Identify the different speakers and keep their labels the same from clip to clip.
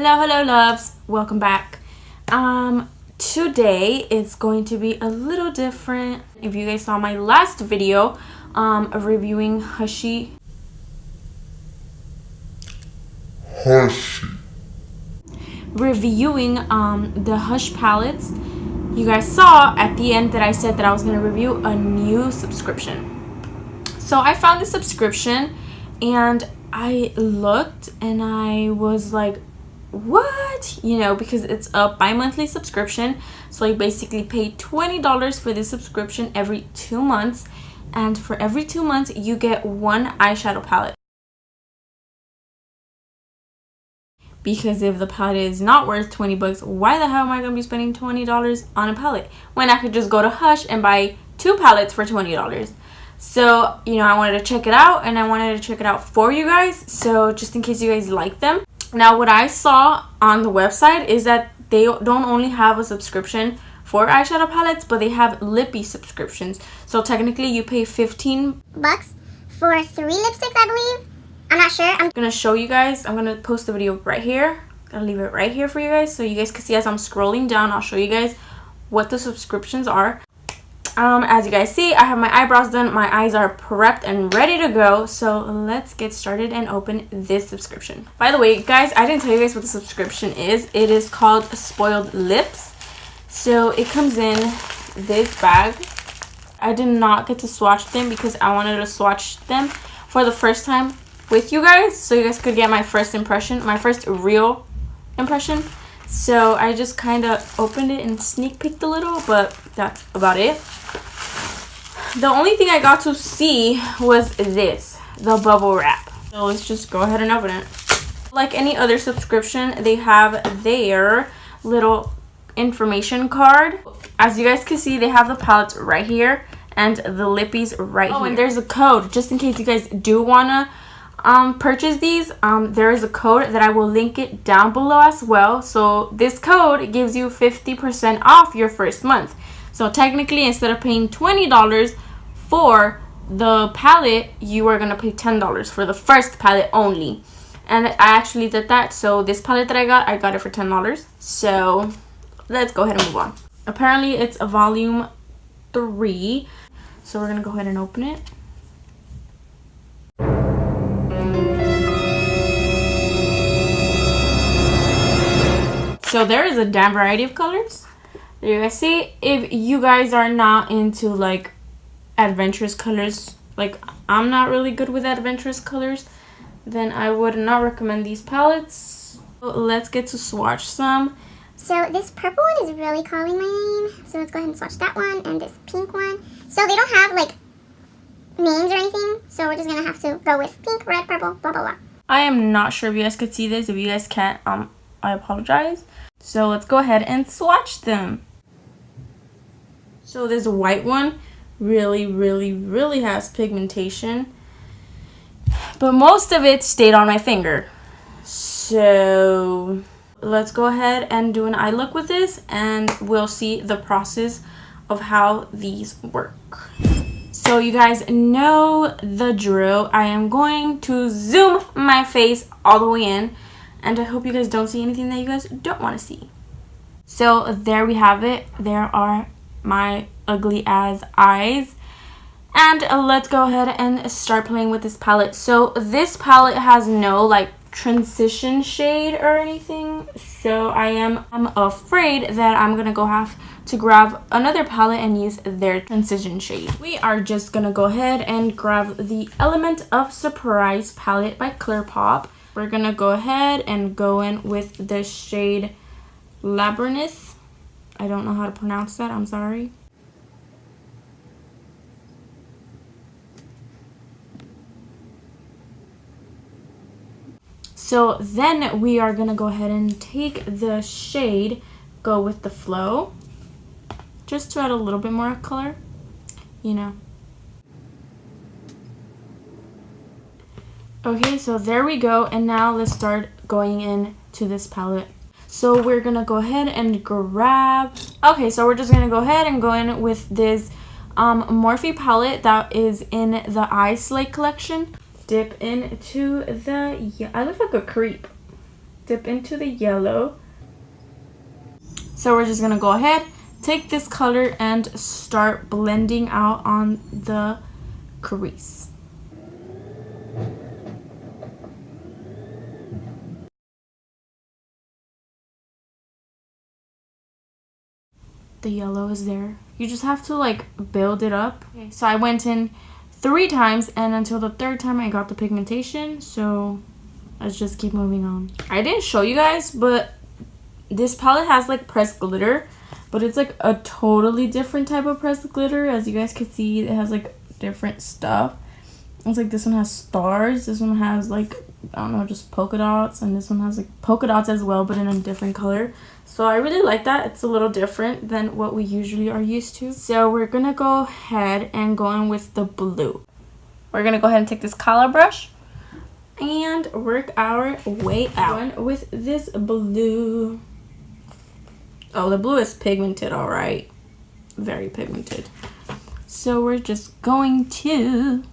Speaker 1: Hello loves, welcome back. Today it's going to be a little different. If you guys saw my last video of reviewing the Hush palettes, you guys saw at the end that I said that I was going to review a new subscription. So I found the subscription and I looked and I was like, what? You know, because it's a bi-monthly subscription. So you basically pay $20 for this subscription every 2 months. And for every 2 months, you get one eyeshadow palette. Because if the palette is not worth 20 bucks, why the hell am I going to be spending $20 on a palette when I could just go to Hush and buy 2 palettes for $20? So, you know, I wanted to check it out and I wanted to check it out for you guys. So just in case you guys like them. Now, what I saw on the website is that they don't only have a subscription for eyeshadow palettes, but they have lippy subscriptions. So technically you pay 15
Speaker 2: bucks for 3 lipsticks, I believe. I'm not sure. I'm
Speaker 1: gonna show you guys. I'm gonna post the video right here. Gonna leave it right here for you guys so you guys can see as I'm scrolling down. I'll show you guys what the subscriptions are. As you guys see, I have my eyebrows done, my eyes are prepped and ready to go. So let's get started and open this subscription. By the way, guys, I didn't tell you guys what the subscription is. It is called Spoiled Lips. So it comes in this bag. I did not get to swatch them because I wanted to swatch them for the first time with you guys, so you guys could get my first impression, my first real impression. So I just kind of opened it and sneak peeked a little, but that's about it. The only thing I got to see was this, the bubble wrap. So let's just go ahead and open it. Like any other subscription, they have their little information card. As you guys can see, they have the palettes right here and the lippies right here. And there's a code just in case you guys do wanna purchase these. There is a code that I will link it down below as well. So this code gives you 50% off your first month. So technically, instead of paying $20 for the palette, you are gonna pay $10 for the first palette only. And I actually did that. So this palette that I got it for $10. So let's go ahead and move on. Apparently it's a volume 3. So we're gonna go ahead and open it. So there is a damn variety of colors. There you guys see. If you guys are not into like adventurous colors, like I'm not really good with adventurous colors, then I would not recommend these palettes. So let's get to swatch some.
Speaker 2: So this purple one is really calling my name. So let's go ahead and swatch that one and this pink one. So they don't have like names or anything. So we're just gonna have to go with pink, red, purple, blah blah blah.
Speaker 1: I am not sure if you guys could see this. If you guys can't, I apologize. So let's go ahead and swatch them. So this white one really has pigmentation, but most of it stayed on my finger. So let's go ahead and do an eye look with this and we'll see the process of how these work. So you guys know the drill. I am going to zoom my face all the way in, and I hope you guys don't see anything that you guys don't want to see. So there we have it. There are my ugly ass eyes. And let's go ahead and start playing with this palette. So this palette has no like transition shade or anything. So I'm afraid that I'm going to go have to grab another palette and use their transition shade. We are just going to go ahead and grab the Element of Surprise palette by ColourPop. We're going to go ahead and go in with the shade Labyrinth. I don't know how to pronounce that. I'm sorry. So then we are going to go ahead and take the shade, go with the Flow, just to add a little bit more color, you know. Okay, so there we go. And now let's start going into this palette. So we're going to go ahead and grab... Okay, so we're just going to go ahead and go in with this Morphe palette that is in the Eye Slay collection. Dip into the... Yeah, I look like a creep. dip into the yellow. So we're just gonna go ahead, take this color and start blending out on the crease. The yellow is there. You just have to like build it up. Okay, so I went in 3 times and until the 3rd time I got the pigmentation. So let's just keep moving on. I didn't show you guys, but this palette has like pressed glitter, but it's like a totally different type of pressed glitter. As you guys can see, it has like different stuff. It's like this one has stars, this one has like, I don't know, just polka dots, and this one has like polka dots as well, but in a different color. So I really like that. It's a little different than what we usually are used to. So we're gonna go ahead and go in with the blue. We're gonna go ahead and take this color brush and work our way out. Going with this blue. Oh, the blue is pigmented, all right. Very pigmented. So we're just going to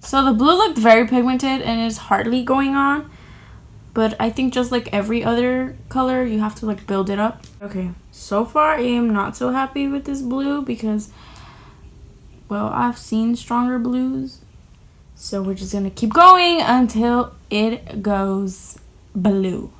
Speaker 1: So the blue looked very pigmented and is hardly going on, but I think just like every other color, you have to like build it up. Okay, so far I am not so happy with this blue because, well, I've seen stronger blues. So we're just gonna keep going until it goes blue.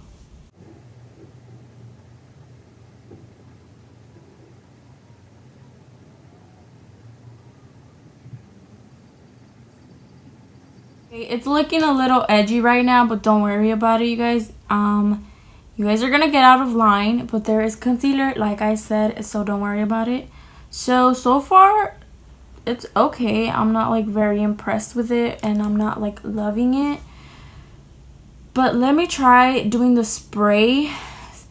Speaker 1: It's looking a little edgy right now, but don't worry about it, you guys. You guys are gonna get out of line, but there is concealer, like I said, so don't worry about it. So far, it's okay. I'm not like very impressed with it, and I'm not like loving it. But let me try doing the spray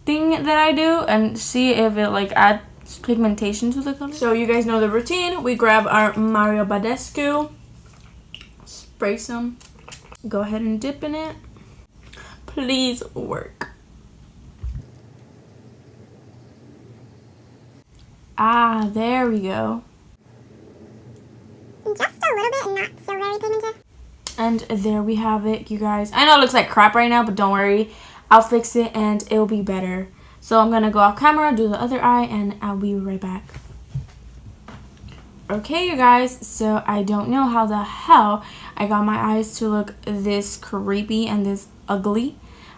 Speaker 1: thing that I do and see if it like adds pigmentation to the color. So you guys know the routine. We grab our Mario Badescu. Spray some, go ahead and dip in it. Please work. Ah, there we go.
Speaker 2: Just a little bit and not so very pigmented.
Speaker 1: And there we have it, you guys. I know it looks like crap right now, but don't worry. I'll fix it and it'll be better. So I'm gonna go off camera, do the other eye, and I'll be right back. Okay, you guys, so I don't know how the hell I got my eyes to look this creepy and this ugly,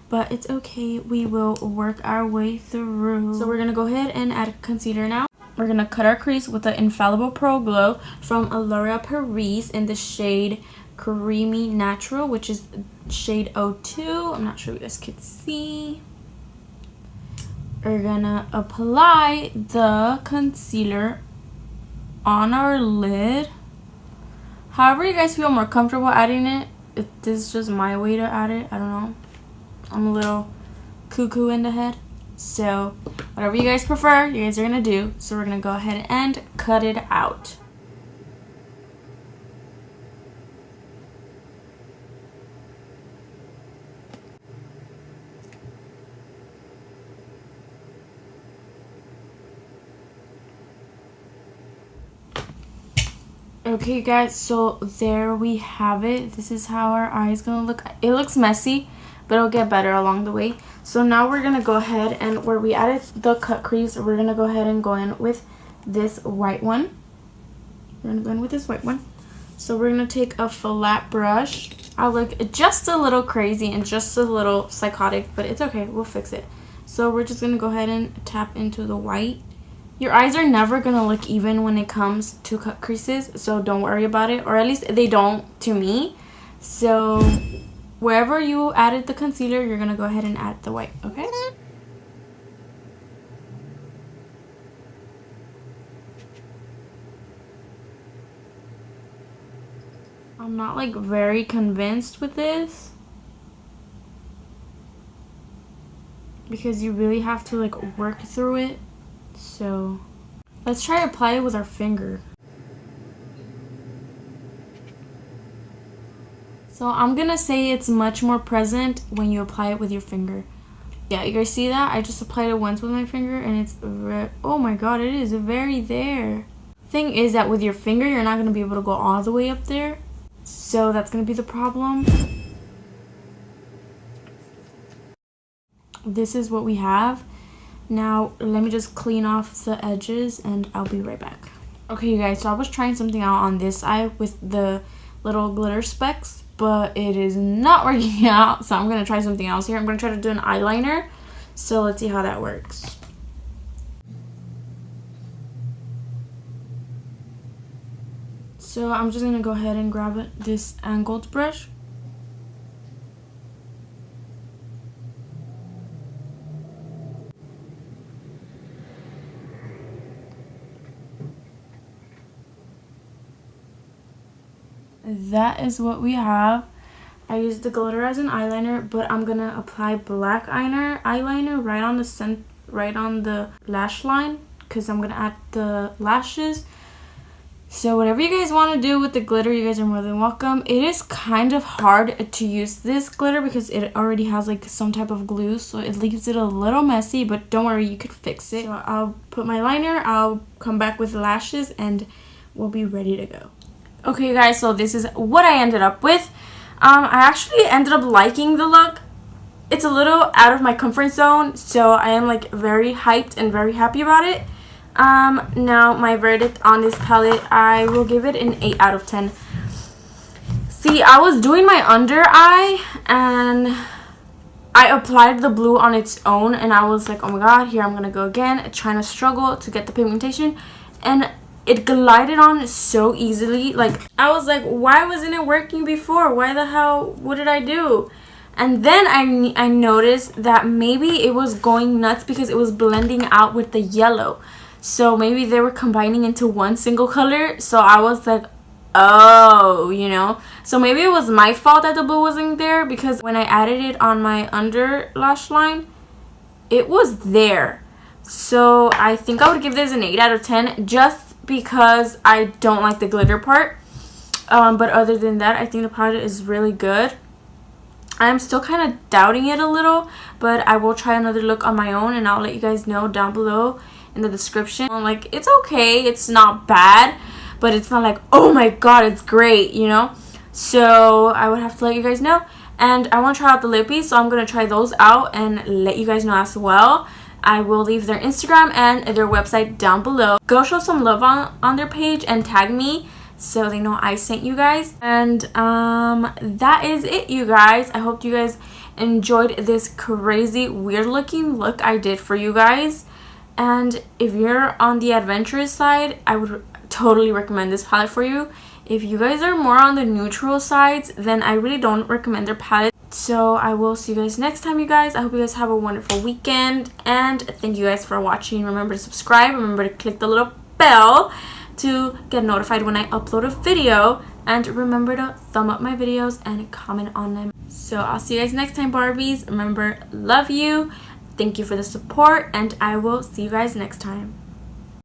Speaker 1: but it's okay. We will work our way through. So we're gonna go ahead and add concealer now. We're gonna cut our crease with the Infallible Pro Glow from L'Oreal Paris in the shade Creamy Natural, which is shade 02. I'm not sure you guys can see. We're gonna apply the concealer on our lid. However you guys feel more comfortable adding it. This is just my way to add it. I don't know. I'm a little cuckoo in the head. So whatever you guys prefer, you guys are gonna do. So we're gonna go ahead and cut it out. Okay guys, so there we have it. This is how our eye is gonna look. It looks messy, but it'll get better along the way. So now we're gonna go ahead and where we added the cut crease, we're gonna go ahead and go in with this white one. We're gonna go in with this white one. So we're gonna take a flat brush. I look just a little crazy and just a little psychotic, but it's okay, we'll fix it. So we're just gonna go ahead and tap into the white. Your eyes are never going to look even when it comes to cut creases, so don't worry about it, or at least they don't to me. So wherever you added the concealer, you're going to go ahead and add the white, okay? I'm not like very convinced with this because you really have to like work through it. So let's try to apply it with our finger. So I'm gonna say it's much more present when you apply it with your finger. Yeah, you guys see that? I just applied it once with my finger and it's oh my god, it is very there. Thing is that with your finger, you're not gonna be able to go all the way up there. So that's gonna be the problem. This is what we have. Now let me just clean off the edges and I'll be right back. Okay, you guys, so I was trying something out on this eye with the little glitter specks, but it is not working out. So I'm gonna try something else here. I'm gonna try to do an eyeliner. So let's see how that works. So I'm just gonna go ahead and grab this angled brush. That is what we have. I used the glitter as an eyeliner, but I'm gonna apply black eyeliner right on the lash line, because I'm gonna add the lashes. So whatever you guys want to do with the glitter, you guys are more than welcome. It is kind of hard to use this glitter because it already has like some type of glue, so it leaves it a little messy, but don't worry, you could fix it. So I'll put my liner, I'll come back with the lashes, and we'll be ready to go. Okay guys, so this is what I ended up with. I actually ended up liking the look. It's a little out of my comfort zone, so I am like very hyped and very happy about it. Now my verdict on this palette, I will give it an 8 out of 10. See, I was doing my under eye and I applied the blue on its own and I was like, oh my god, here I'm gonna go again, trying to struggle to get the pigmentation, and it glided on so easily. Like, I was like, why wasn't it working before? Why the hell? What did I do? And then I noticed that maybe it was going nuts because it was blending out with the yellow. So maybe they were combining into one single color. So I was like, oh, you know. So maybe it was my fault that the blue wasn't there, because when I added it on my under lash line, it was there. So I think I would give this an 8 out of 10 just because I don't like the glitter part. But other than that, I think the palette is really good. I'm still kind of doubting it a little, but I will try another look on my own and I'll let you guys know down below in the description. Like, it's okay, it's not bad, but it's not like, oh my god, it's great, you know. So I would have to let you guys know. And I want to try out the Lippies, so I'm going to try those out and let you guys know as well. I will leave their Instagram and their website down below. Go show some love on their page and tag me so they know I sent you guys. And that is it, you guys. I hope you guys enjoyed this crazy weird looking look I did for you guys. And if you're on the adventurous side, I would totally recommend this palette for you. If you guys are more on the neutral sides, then I really don't recommend their palette. So I will see you guys next time, you guys. I hope you guys have a wonderful weekend, and thank you guys for watching. Remember to subscribe, remember to click the little bell to get notified when I upload a video, and remember to thumb up my videos and comment on them. So I'll see you guys next time, Barbies. Remember, love you, thank you for the support, and I will see you guys next time.